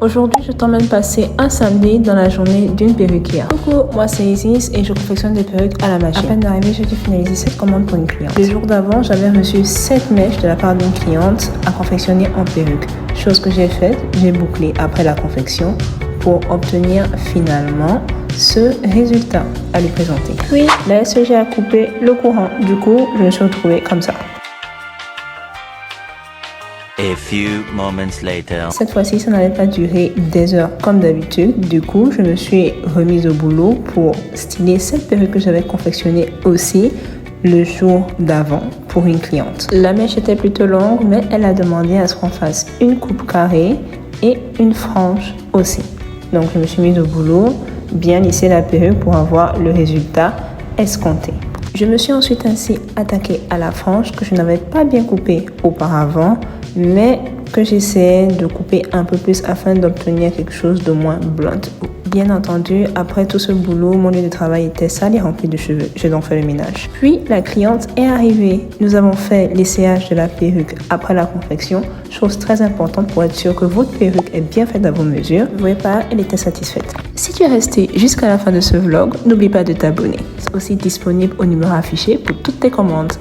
Aujourd'hui, je t'emmène passer un samedi dans la journée d'une perruquière. Coucou, moi c'est Isis et je confectionne des perruques à la machine. À peine d'arriver, j'ai dû finaliser cette commande pour une cliente. Le jour d'avant, j'avais reçu 7 mèches de la part d'une cliente à confectionner en perruque. Chose que j'ai faite, j'ai bouclé après la confection pour obtenir finalement ce résultat à lui présenter. Puis, la SEG a coupé le courant. Du coup, je me suis retrouvée comme ça. A few moments later. Cette fois-ci, ça n'allait pas durer des heures comme d'habitude. Du coup, je me suis remise au boulot pour styler cette perruque que j'avais confectionnée aussi le jour d'avant pour une cliente. La mèche était plutôt longue, mais elle a demandé à ce qu'on fasse une coupe carrée et une frange aussi. Donc, je me suis mise au boulot, bien lisser la perruque pour avoir le résultat escompté. Je me suis ensuite ainsi attaquée à la frange que je n'avais pas bien coupée auparavant, mais que j'essayais de couper un peu plus afin d'obtenir quelque chose de moins blunt. Bien entendu, après tout ce boulot, mon lieu de travail était sale et rempli de cheveux. J'ai donc fait le ménage. Puis, la cliente est arrivée. Nous avons fait l'essayage de la perruque après la confection, chose très importante pour être sûr que votre perruque est bien faite à vos mesures. Vous voyez pas, elle était satisfaite. Si tu es resté jusqu'à la fin de ce vlog, n'oublie pas de t'abonner. C'est aussi disponible au numéro affiché pour toutes tes commandes.